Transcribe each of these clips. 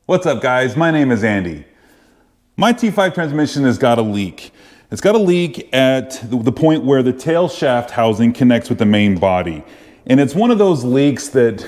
What's up guys, my name is Andy. My T5 transmission has got a leak. It's got a leak at the point where the tail shaft housing connects with the main body. And it's one of those leaks that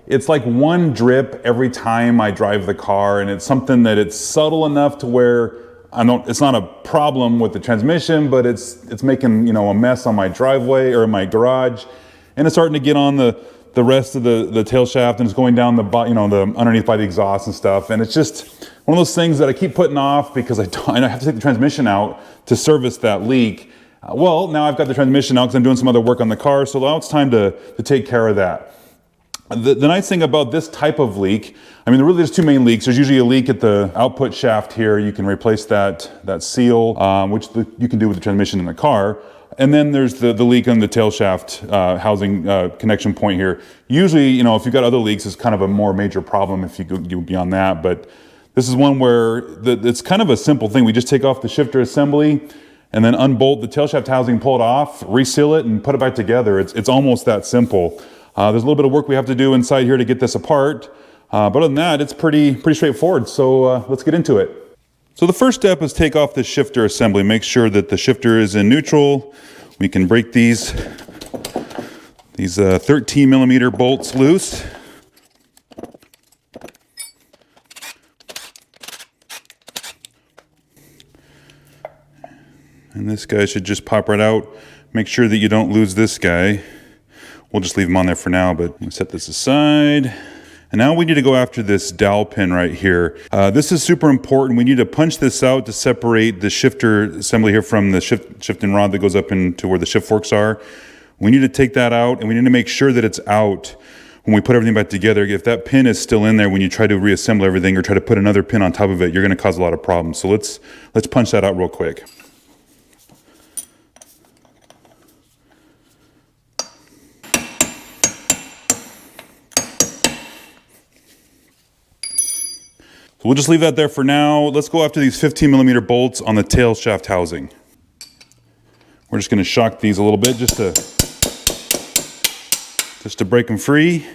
it's like one drip every time I drive the car, and it's something that it's subtle enough to where it's not a problem with the transmission, but it's making, a mess on my driveway or my garage. And it's starting to get on the rest of the tail shaft, and it's going down the underneath by the exhaust and stuff. And it's just one of those things that I keep putting off because I have to take the transmission out to service that leak. Well, now I've got the transmission out because I'm doing some other work on the car, so now it's time to take care of that. The nice thing about this type of leak, there's two main leaks. There's usually a leak at the output shaft here. You can replace that seal, which you can do with the transmission in the car. And then there's the leak on the tail shaft housing connection point here. Usually, if you've got other leaks, it's kind of a more major problem if you go beyond that. But this is one where it's kind of a simple thing. We just take off the shifter assembly and then unbolt the tail shaft housing, pull it off, reseal it, and put it back together. It's almost that simple. There's a little bit of work we have to do inside here to get this apart. But other than that, it's pretty straightforward. So let's get into it. So the first step is take off the shifter assembly. Make sure that the shifter is in neutral. We can break these 13 millimeter bolts loose. And this guy should just pop right out. Make sure that you don't lose this guy. We'll just leave him on there for now, but we'll set this aside. And now we need to go after this dowel pin right here. This is super important. We need to punch this out to separate the shifter assembly here from the shifting rod that goes up into where the shift forks are. We need to take that out, and we need to make sure that it's out when we put everything back together. If that pin is still in there when you try to reassemble everything or try to put another pin on top of it, you're gonna cause a lot of problems. So let's punch that out real quick. We'll just leave that there for now. Let's go after these 15 millimeter bolts on the tail shaft housing. We're just gonna shock these a little bit just to break them free.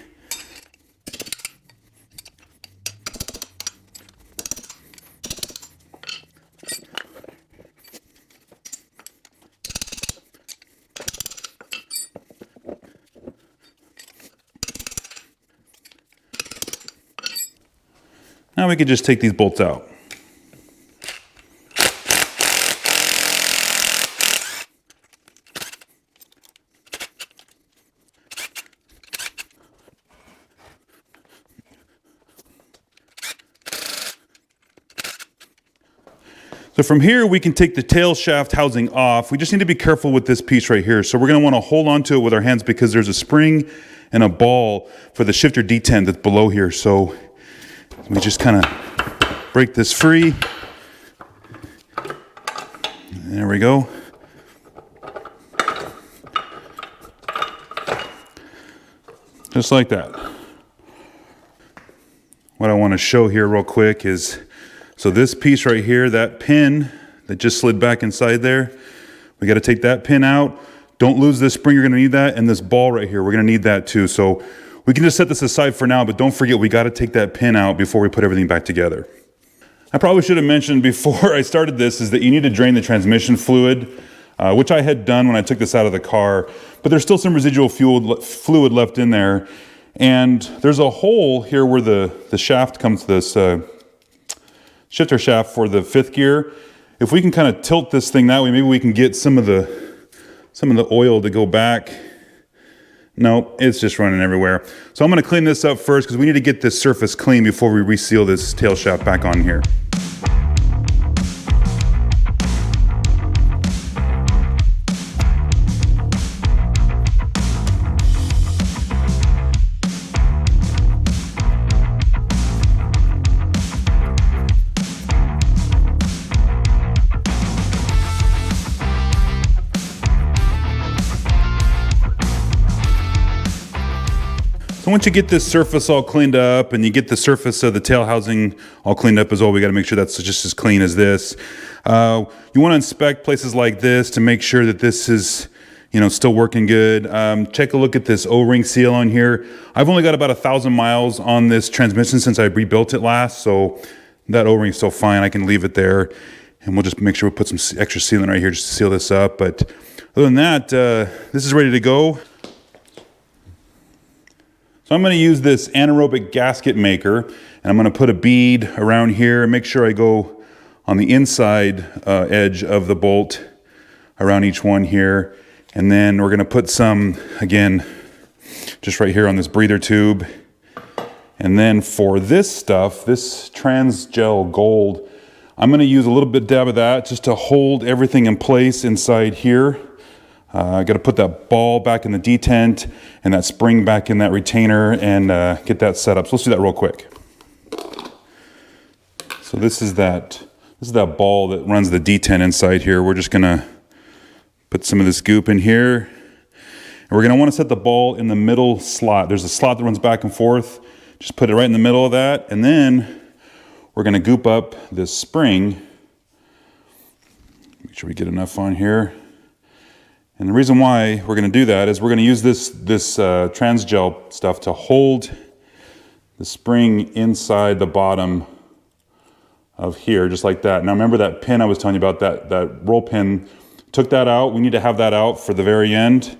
Now we can just take these bolts out. So from here, we can take the tail shaft housing off. We just need to be careful with this piece right here. So we're gonna wanna hold on to it with our hands because there's a spring and a ball for the shifter detent that's below here. So we just kind of break this free. There we go. Just like that. What I want to show here real quick is, so this piece right here, that pin that just slid back inside there, we got to take that pin out. Don't lose this spring, you're going to need that. And this ball right here, we're going to need that too. So we can just set this aside for now, but don't forget we got to take that pin out before we put everything back together. I probably should have mentioned before I started this is that you need to drain the transmission fluid, which I had done when I took this out of the car, but there's still some residual fluid left in there. And there's a hole here where the shaft comes to this shifter shaft for the 5th gear. If we can kind of tilt this thing that way, maybe we can get some of the oil to go back. No, it's just running everywhere. So I'm gonna clean this up first because we need to get this surface clean before we reseal this tail shaft back on here. So once you get this surface all cleaned up and you get the surface of the tail housing all cleaned up as well, we got to make sure that's just as clean as this. You want to inspect places like this to make sure that this is, you know, still working good. Take a look at this O-ring seal on here. I've only got about 1,000 miles on this transmission since I rebuilt it last, so that O-ring is still fine. I can leave it there, and we'll just make sure we put some extra sealant right here just to seal this up. But other than that, this is ready to go. So I'm going to use this anaerobic gasket maker, and I'm going to put a bead around here and make sure I go on the inside edge of the bolt around each one here. And then we're going to put some, again, just right here on this breather tube. And then for this stuff, this Transjel Gold, I'm going to use a little bit dab of that just to hold everything in place inside here. I got to put that ball back in the detent and that spring back in that retainer and get that set up. So let's do that real quick. So this is that ball that runs the detent inside here. We're just going to put some of this goop in here. And we're going to want to set the ball in the middle slot. There's a slot that runs back and forth. Just put it right in the middle of that. And then we're going to goop up this spring. Make sure we get enough on here. And the reason why we're going to do that is we're going to use this Transjel stuff to hold the spring inside the bottom of here, just like that. Now remember that pin I was telling you about, that roll pin, took that out. We need to have that out for the very end.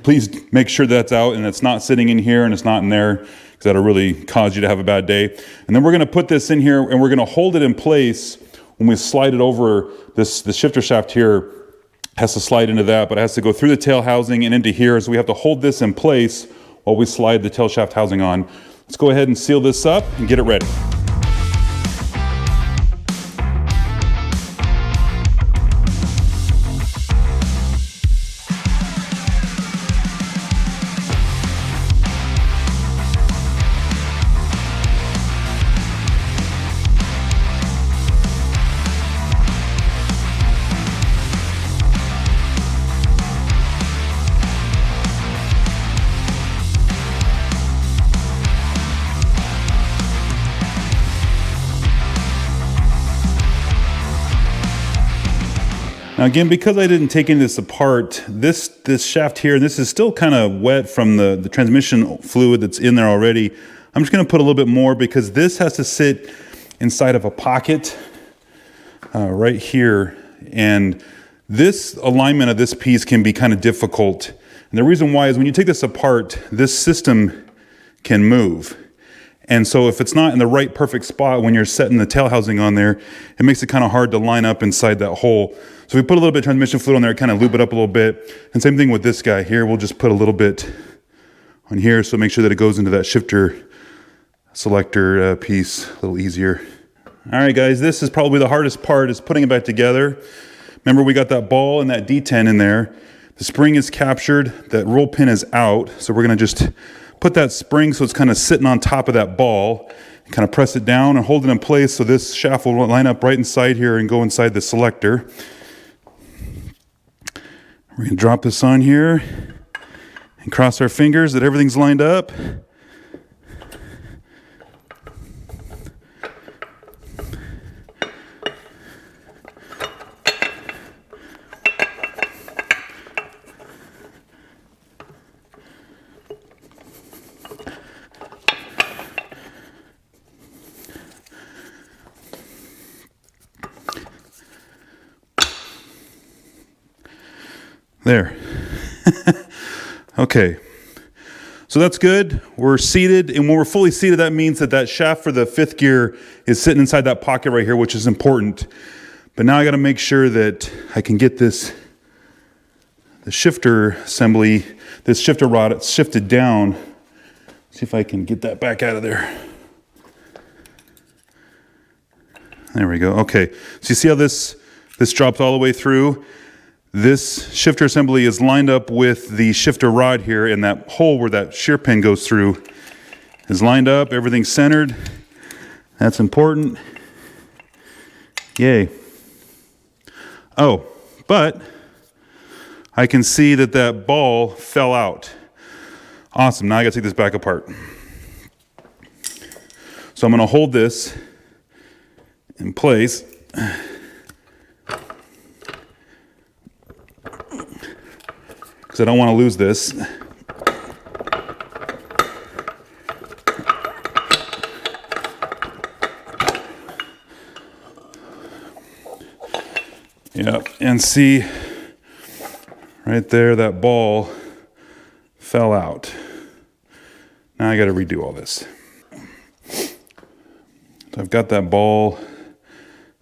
Please make sure that's out and it's not sitting in here and it's not in there, because that'll really cause you to have a bad day. And then we're going to put this in here and we're going to hold it in place when we slide it over. The shifter shaft here has to slide into that, but it has to go through the tail housing and into here. So we have to hold this in place while we slide the tail shaft housing on. Let's go ahead and seal this up and get it ready. Now again, because I didn't take any of this apart, this shaft here, this is still kind of wet from the transmission fluid that's in there already. I'm just going to put a little bit more because this has to sit inside of a pocket right here. And this alignment of this piece can be kind of difficult. And the reason why is when you take this apart, this system can move. And so if it's not in the right perfect spot when you're setting the tail housing on there, it makes it kind of hard to line up inside that hole. So we put a little bit of transmission fluid on there, kind of lube it up a little bit. And same thing with this guy here. We'll just put a little bit on here, so make sure that it goes into that shifter selector piece a little easier. All right, guys, this is probably the hardest part, is putting it back together. Remember, we got that ball and that detent in there. The spring is captured, that roll pin is out. So we're gonna just put that spring so it's kind of sitting on top of that ball, and kind of press it down and hold it in place so this shaft will line up right inside here and go inside the selector. We're going to drop this on here and cross our fingers that everything's lined up. There. Okay. So that's good. We're seated, and when we're fully seated, that means that shaft for the fifth gear is sitting inside that pocket right here, which is important. But now I got to make sure that I can get the shifter assembly, this shifter rod, it's shifted down. See if I can get that back out of there. There we go. Okay. So you see how this drops all the way through? This shifter assembly is lined up with the shifter rod here, and that hole where that shear pin goes through is lined up. Everything's centered. That's important. Yay. Oh, but I can see that ball fell out. Awesome. Now I got to take this back apart. So I'm going to hold this in place. because I don't want to lose this. Yep, and see right there, that ball fell out. Now I got to redo all this. So I've got that ball,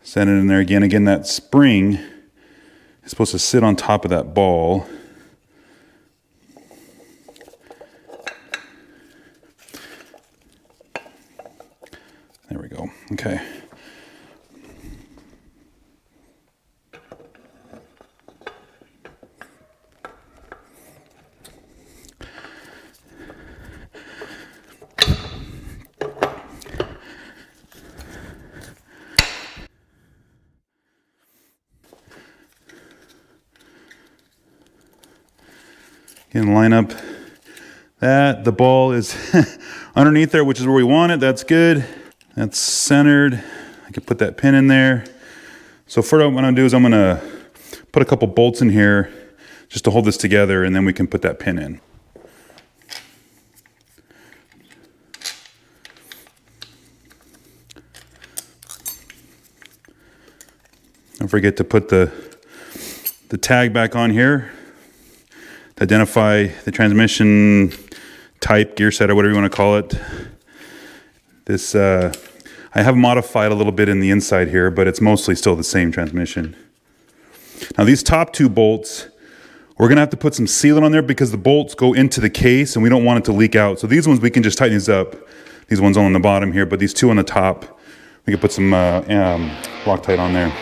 set it in there again. Again, that spring is supposed to sit on top of that ball. There we go. Okay. Again, line up that. The ball is underneath there, which is where we want it. That's good. That's centered. I can put that pin in there. So first what I'm gonna do is I'm gonna put a couple bolts in here just to hold this together, and then we can put that pin in. Don't forget to put the tag back on here to identify the transmission type, gear set, or whatever you want to call it. This, I have modified a little bit in the inside here, but it's mostly still the same transmission. Now these top two bolts, we're gonna have to put some sealant on there because the bolts go into the case and we don't want it to leak out. So these ones, we can just tighten these up. These ones on the bottom here, but these two on the top, we can put some Loctite on there.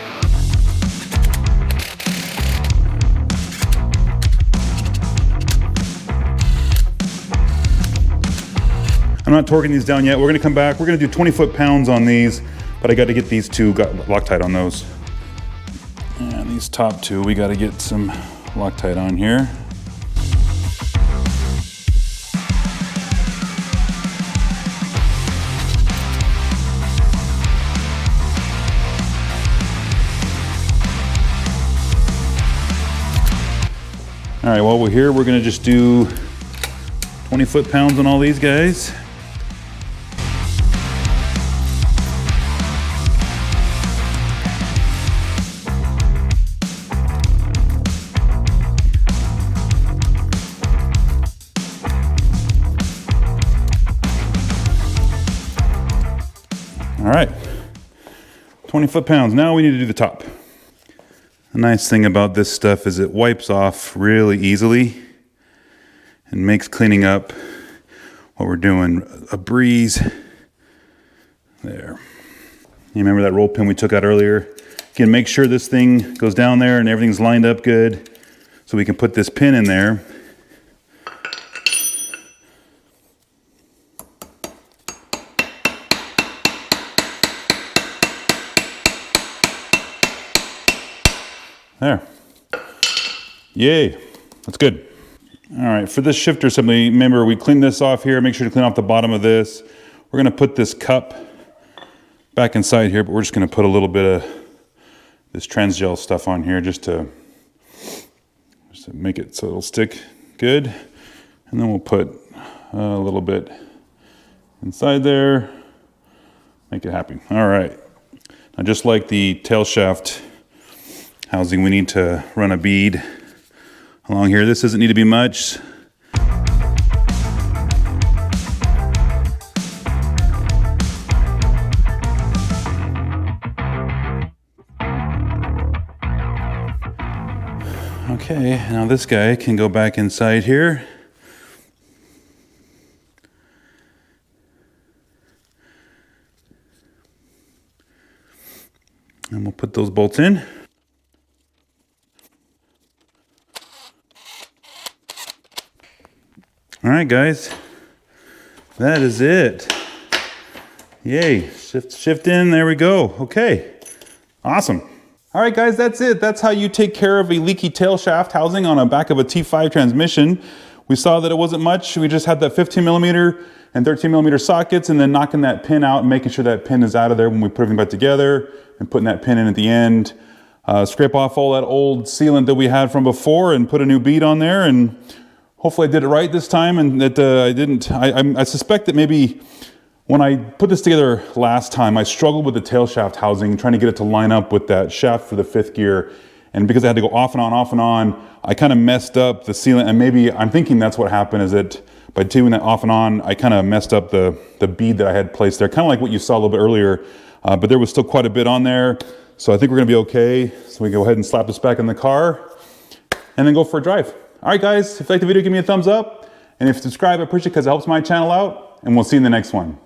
I'm not torquing these down yet. We're gonna come back. We're gonna do 20 foot-pounds on these, but I got to get these two, got Loctite on those. And these top two, we got to get some Loctite on here. All right, while we're here, we're gonna just do 20 foot-pounds on all these guys. All right, 20 foot-pounds. Now we need to do the top. The nice thing about this stuff is it wipes off really easily and makes cleaning up what we're doing a breeze. There. You remember that roll pin we took out earlier? Again, make sure this thing goes down there and everything's lined up good so we can put this pin in there. There. Yay. That's good. All right, for this shifter assembly, remember we cleaned this off here. Make sure to clean off the bottom of this. We're gonna put this cup back inside here, but we're just gonna put a little bit of this Transjel stuff on here just to make it so it'll stick good. And then we'll put a little bit inside there, make it happy. All right, now just like the tail shaft housing, we need to run a bead along here. This doesn't need to be much. Okay, now this guy can go back inside here. And we'll put those bolts in. All right, guys, that is it. Yay, shift in, there we go. Okay, awesome. All right, guys, that's it. That's how you take care of a leaky tail shaft housing on the back of a T5 transmission. We saw that it wasn't much. We just had that 15 millimeter and 13 millimeter sockets and then knocking that pin out and making sure that pin is out of there when we put everything back together and putting that pin in at the end. scrape off all that old sealant that we had from before and put a new bead on there, and hopefully I did it right this time, and that I didn't. I suspect that maybe when I put this together last time, I struggled with the tail shaft housing, trying to get it to line up with that shaft for the 5th gear. And because I had to go off and on, I kind of messed up the sealant. And maybe I'm thinking that's what happened, is that by doing that off and on, I kind of messed up the bead that I had placed there, kind of like what you saw a little bit earlier. But there was still quite a bit on there. So I think we're gonna be okay. So we go ahead and slap this back in the car and then go for a drive. All right, guys, if you like the video, give me a thumbs up. And if you subscribe, I appreciate it because it helps my channel out. And we'll see you in the next one.